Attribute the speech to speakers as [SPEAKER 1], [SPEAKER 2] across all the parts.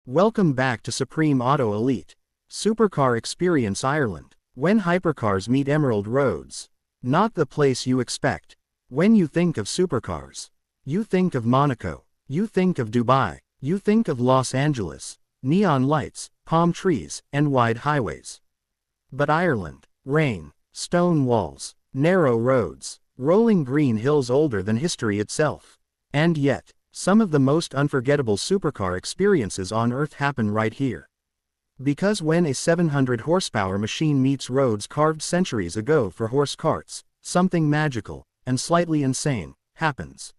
[SPEAKER 1] Welcome back to Supreme Auto Elite. Supercar Experience Ireland. When hypercars meet emerald roads. Not the place you expect. When you think of supercars, you think of Monaco. You think of Dubai. You think of Los Angeles. Neon lights, palm trees, and wide highways. But Ireland. Rain, stone walls, narrow roads, rolling green hills older than history itself. And yet, some of the most unforgettable supercar experiences on Earth happen right here. Because when a 700 horsepower machine meets roads carved centuries ago for horse carts, something magical, and slightly insane, happens.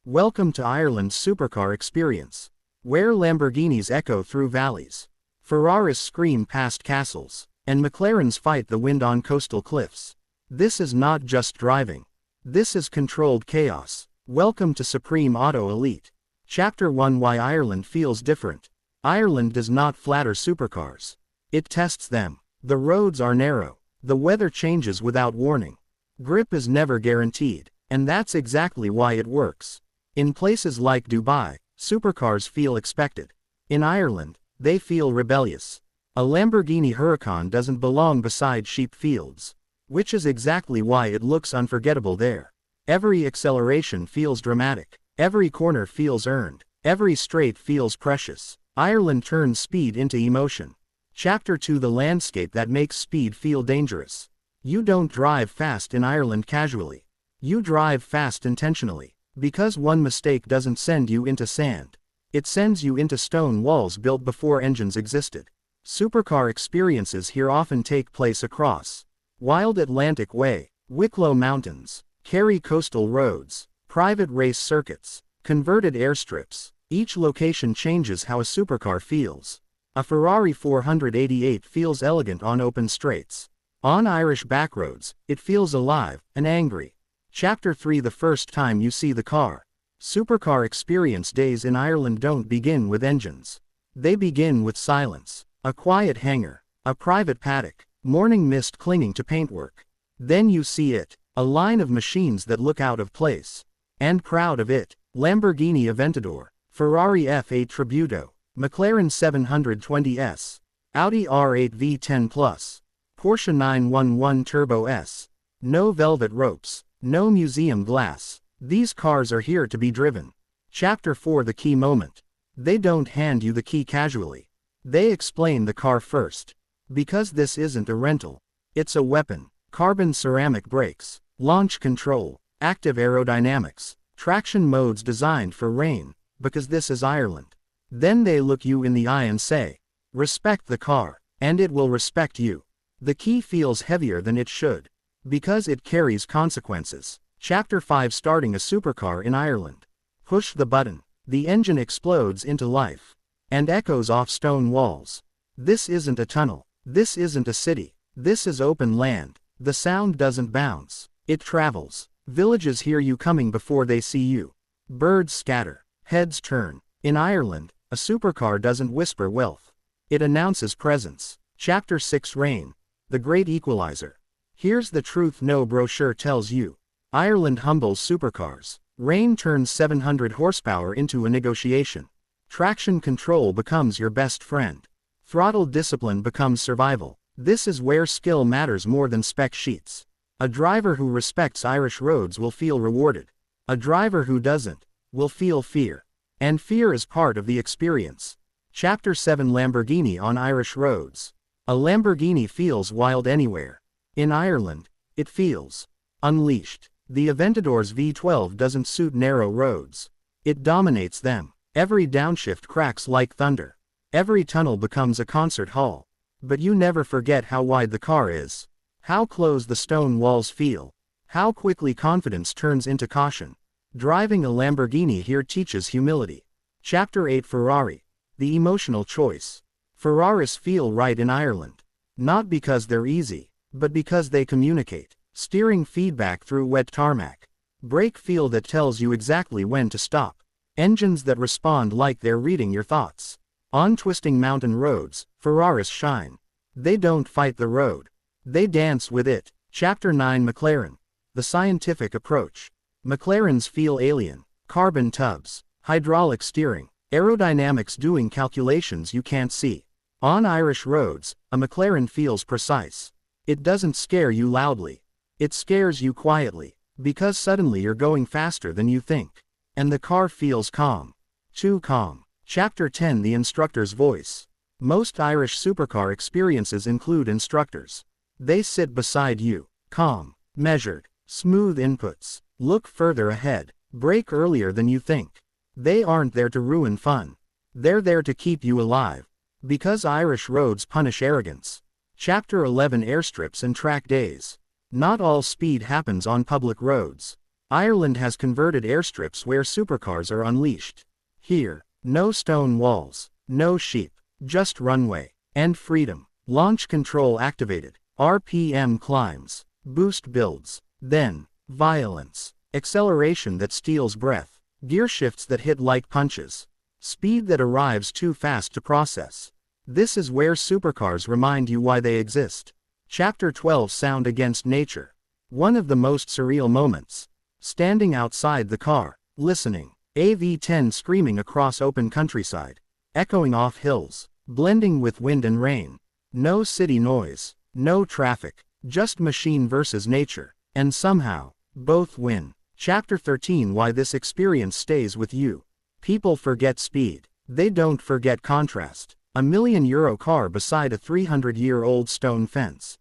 [SPEAKER 1] Welcome to Ireland's supercar experience, where Lamborghinis echo through valleys, Ferraris scream past castles, and McLarens fight the wind on coastal cliffs. This is not just driving. This is controlled chaos. Welcome to Supreme Auto Elite. Chapter 1: Why Ireland Feels Different. Ireland does not flatter supercars. It tests them. The roads are narrow. The weather changes without warning. Grip is never guaranteed, and that's exactly why it works. In places like Dubai, supercars feel expected. In Ireland, they feel rebellious. A Lamborghini Huracan doesn't belong beside sheep fields, which is exactly why it looks unforgettable there. Every acceleration feels dramatic. Every corner feels earned. Every straight feels precious. Ireland turns speed into emotion. Chapter 2: The landscape that makes speed feel dangerous. You don't drive fast in Ireland casually. You drive fast intentionally. Because one mistake doesn't send you into sand. It sends you into stone walls built before engines existed. Supercar experiences here often take place across Wild Atlantic Way, Wicklow Mountains, Kerry coastal roads, private race circuits, converted airstrips. Each location changes how a supercar feels. A Ferrari 488 feels elegant on open straights. On Irish backroads, it feels alive and angry. Chapter 3: The first time you see the car. Supercar experience days in Ireland don't begin with engines. They begin with silence. A quiet hangar, a private paddock, morning mist clinging to paintwork. Then you see it. A line of machines that look out of place. And proud of it. Lamborghini Aventador, Ferrari F8 Tributo, McLaren 720S, Audi R8 V10 Plus, Porsche 911 Turbo S. No velvet ropes, no museum glass. These cars are here to be driven. Chapter 4: The key moment. They don't hand you the key casually. They explain the car first. Because this isn't a rental. It's a weapon. Carbon ceramic brakes, launch control, active aerodynamics, traction modes designed for rain, because this is Ireland. Then they look you in the eye and say, respect the car, and it will respect you. The key feels heavier than it should, because it carries consequences. Chapter 5: Starting a supercar in Ireland. Push the button. The engine explodes into life, and echoes off stone walls. This isn't a tunnel. This isn't a city. This is open land. The sound doesn't bounce. It travels. Villages hear you coming before they see you. Birds scatter. Heads turn. In Ireland, a supercar doesn't whisper wealth. It announces presence. Chapter 6: Rain. The Great Equalizer. Here's the truth no brochure tells you. Ireland humbles supercars. Rain turns 700 horsepower into a negotiation. Traction control becomes your best friend. Throttle discipline becomes survival. This is where skill matters more than spec sheets. A driver who respects Irish roads will feel rewarded. A driver who doesn't, will feel fear. And fear is part of the experience. Chapter 7: Lamborghini on Irish roads. A Lamborghini feels wild anywhere. In Ireland, it feels unleashed. The Aventador's V12 doesn't suit narrow roads. It dominates them. Every downshift cracks like thunder. Every tunnel becomes a concert hall. But you never forget how wide the car is. How close the stone walls feel. How quickly confidence turns into caution. Driving a Lamborghini here teaches humility. Chapter 8: Ferrari. The emotional choice. Ferraris feel right in Ireland. Not because they're easy, but because they communicate. Steering feedback through wet tarmac. Brake feel that tells you exactly when to stop. Engines that respond like they're reading your thoughts. On twisting mountain roads, Ferraris shine. They don't fight the road. They dance with it. Chapter 9: McLaren. The scientific approach. McLarens feel alien. Carbon tubs, hydraulic steering, Aerodynamics doing calculations you can't see. On Irish roads, a McLaren feels precise. It doesn't scare you loudly. It scares you quietly, because suddenly you're going faster than you think. And the car feels calm. Too calm. Chapter 10 The Instructor's Voice. Most Irish supercar experiences include instructors. They sit beside you. Calm. Measured. Smooth inputs. Look further ahead. Brake earlier than you think. They aren't there to ruin fun. They're there to keep you alive. Because Irish roads punish arrogance. Chapter 11 Airstrips and Track Days. Not all speed happens on public roads. Ireland has converted airstrips where supercars are unleashed. Here, no stone walls, no sheep, just runway, and freedom. Launch control activated, RPM climbs, boost builds, then, violence, acceleration that steals breath, gear shifts that hit like punches, speed that arrives too fast to process. This is where supercars remind you why they exist. Chapter 12 Sound Against Nature. One of the most surreal moments. Standing outside the car, listening. AV10 screaming across open countryside. Echoing off hills. Blending with wind and rain. No city noise. No traffic. Just machine versus nature. And somehow, both win. Chapter 13 Why this experience stays with you. People forget speed. They don't forget contrast. A €1 million car beside a 300-year-old stone fence.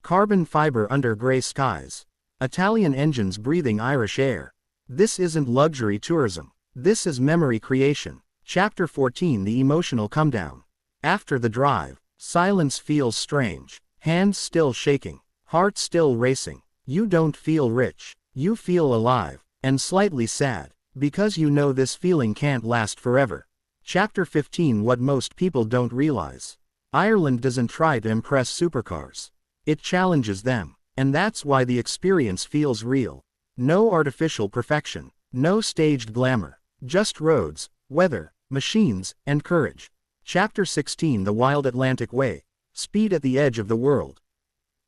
[SPEAKER 1] Carbon fiber under grey skies. Italian engines breathing Irish air. This isn't luxury tourism. This is memory creation. Chapter 14 The Emotional Comedown. After the drive, silence feels strange. Hands still shaking. Heart still racing. You don't feel rich. You feel alive. And slightly sad. Because you know this feeling can't last forever. Chapter 15 What most people don't realize. Ireland doesn't try to impress supercars. It challenges them. And that's why the experience feels real. No artificial perfection. No staged glamour. Just roads, weather, machines, and courage. Chapter 16 The Wild Atlantic Way. Speed at the edge of the world.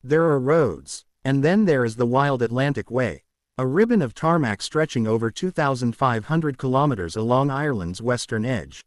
[SPEAKER 1] There are roads. And then there is the Wild Atlantic Way. A ribbon of tarmac stretching over 2,500 kilometers along Ireland's western edge.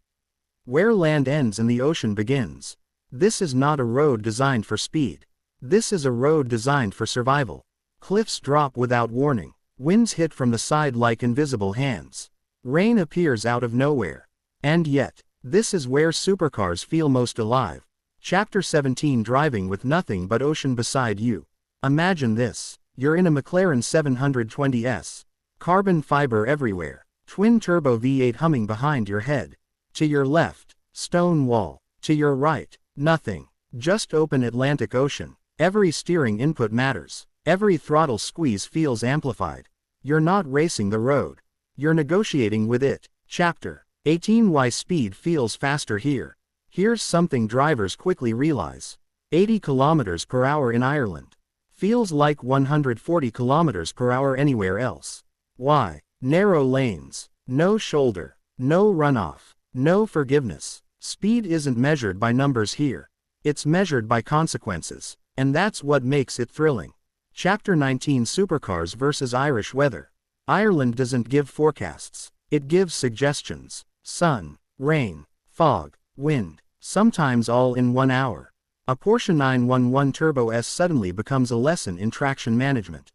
[SPEAKER 1] Where land ends and the ocean begins. This is not a road designed for speed. This is a road designed for survival. Cliffs drop without warning. Winds hit from the side like invisible hands. Rain appears out of nowhere. And yet, this is where supercars feel most alive. Chapter 17 Driving with nothing but ocean beside you. Imagine this. You're in a McLaren 720S. Carbon fiber everywhere. Twin-turbo V8 humming behind your head. To your left, stone wall. To your right, nothing. Just open Atlantic Ocean. Every steering input matters. Every throttle squeeze feels amplified. You're not racing the road. You're negotiating with it. Chapter 18 Why speed feels faster here. Here's something drivers quickly realize. 80 kilometers per hour in Ireland. Feels like 140 kilometers per hour anywhere else. Why? Narrow lanes. No shoulder. No runoff. No forgiveness. Speed isn't measured by numbers here. It's measured by consequences. And that's what makes it thrilling. Chapter 19 Supercars versus Irish weather. Ireland doesn't give forecasts. It gives suggestions. Sun, rain, fog, wind. Sometimes all in 1 hour. A Porsche 911 Turbo S suddenly becomes a lesson in traction management.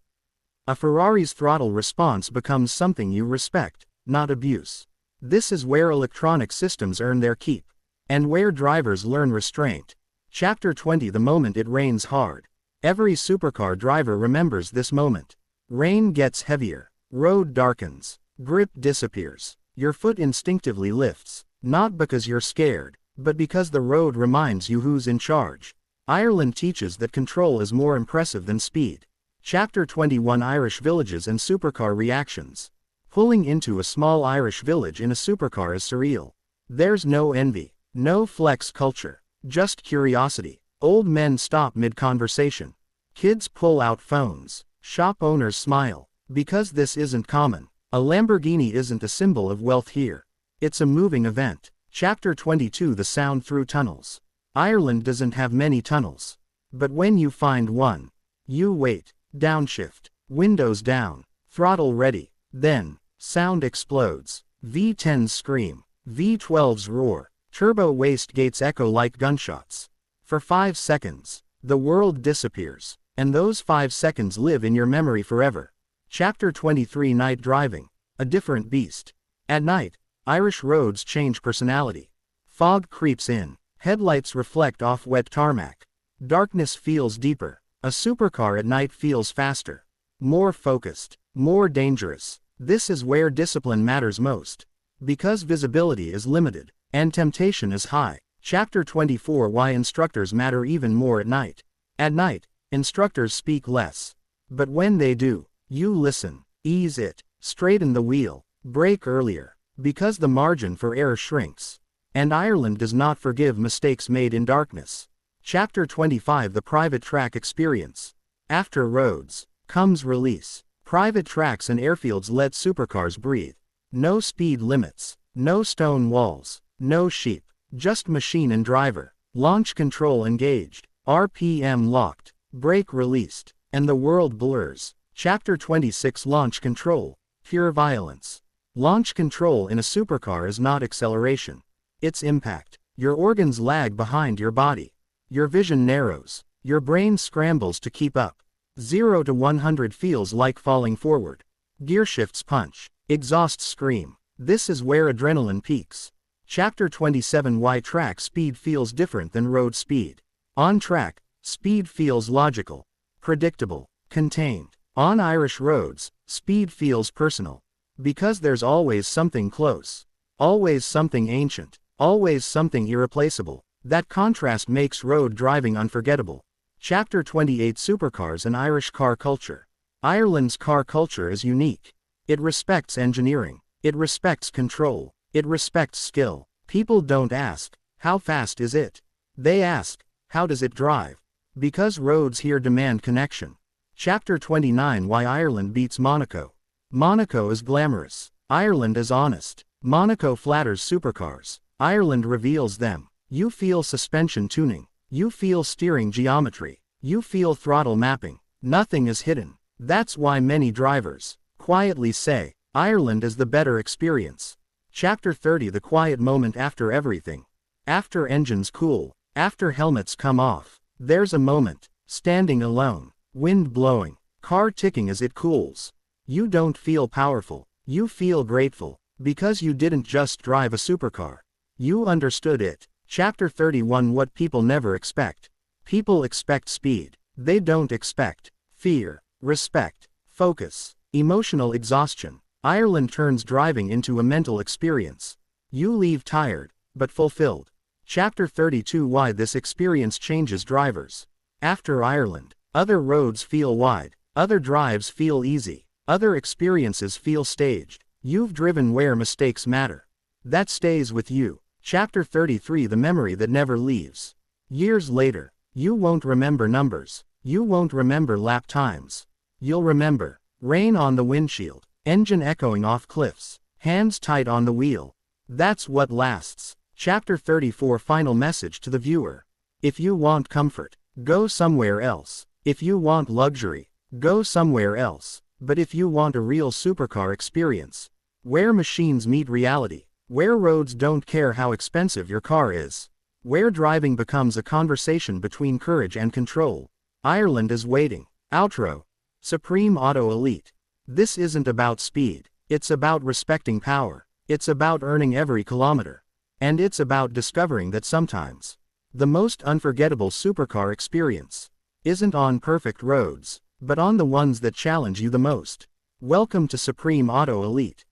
[SPEAKER 1] A Ferrari's throttle response becomes something you respect, not abuse. This is where electronic systems earn their keep. And where drivers learn restraint. Chapter 20 The moment it rains hard. Every supercar driver remembers this moment. Rain gets heavier. Road darkens. Grip disappears. Your foot instinctively lifts. Not because you're scared, but because the road reminds you who's in charge. Ireland teaches that control is more impressive than speed. Chapter 21 Irish villages and supercar reactions. Pulling into a small Irish village in a supercar is surreal. There's no envy, no flex culture, just curiosity. Old men stop mid-conversation. Kids pull out phones. Shop owners smile. Because this isn't common. A Lamborghini isn't a symbol of wealth here. It's a moving event. Chapter 22 The sound through tunnels. Ireland doesn't have many tunnels. But when you find one, you wait. Downshift. Windows down. Throttle ready. Then, sound explodes. V10s scream. V12s roar. Turbo wastegates echo like gunshots. For 5 seconds, the world disappears, and those 5 seconds live in your memory forever. Chapter 23 Night Driving. A different beast. At night, Irish roads change personality. Fog creeps in. Headlights reflect off wet tarmac. Darkness feels deeper. A supercar at night feels faster. More focused. More dangerous. This is where discipline matters most. Because visibility is limited, and temptation is high. Chapter 24 Why instructors matter even more at night. At night, instructors speak less. But when they do, you listen. Ease it. Straighten the wheel. Brake earlier. Because the margin for error shrinks. And Ireland does not forgive mistakes made in darkness. Chapter 25 The Private Track Experience. After roads, comes release. Private tracks and airfields let supercars breathe. No speed limits. No stone walls. No sheep. Just machine and driver. Launch control engaged. RPM locked. Brake released. And the world blurs. Chapter 26 Launch Control. Pure violence. Launch control in a supercar is not acceleration. It's impact. Your organs lag behind your body. Your vision narrows. Your brain scrambles to keep up. 0 to 100 feels like falling forward. Gearshifts punch. Exhausts scream. This is where adrenaline peaks. Chapter 27 Why track speed feels different than road speed. On track, speed feels logical, predictable, contained. On Irish roads, speed feels personal. Because there's always something close. Always something ancient. Always something irreplaceable. That contrast makes road driving unforgettable. Chapter 28 Supercars and Irish Car Culture. Ireland's car culture is unique. It respects engineering. It respects control. It respects skill. People don't ask, how fast is it? They ask, how does it drive? Because roads here demand connection. Chapter 29 Why Ireland beats Monaco. Monaco is glamorous. Ireland is honest. Monaco flatters supercars. Ireland reveals them. You feel suspension tuning. You feel steering geometry. You feel throttle mapping. Nothing is hidden. That's why many drivers quietly say, Ireland is the better experience. Chapter 30 The quiet moment after everything. After engines cool. After helmets come off. There's a moment. Standing alone. Wind blowing. Car ticking as it cools. You don't feel powerful. You feel grateful. Because you didn't just drive a supercar. You understood it. Chapter 31 What people never expect. People expect speed. They don't expect fear, respect, focus, emotional exhaustion. Ireland turns driving into a mental experience. You leave tired, but fulfilled. Chapter 32 Why this experience changes drivers. After Ireland, other roads feel wide. Other drives feel easy. Other experiences feel staged. You've driven where mistakes matter. That stays with you. Chapter 33 The memory that never leaves. Years later, you won't remember numbers. You won't remember lap times. You'll remember rain on the windshield, engine echoing off cliffs, hands tight on the wheel. That's what lasts. Chapter 34 Final message to the viewer. If you want comfort, go somewhere else. If you want luxury, go somewhere else. But if you want a real supercar experience, where machines meet reality, where roads don't care how expensive your car is, where driving becomes a conversation between courage and control, Ireland is waiting. Outro. Supreme Auto Elite. This isn't about speed. It's about respecting power. It's about earning every kilometer. And it's about discovering that sometimes the most unforgettable supercar experience isn't on perfect roads, but on the ones that challenge you the most. Welcome to Supreme Auto Elite.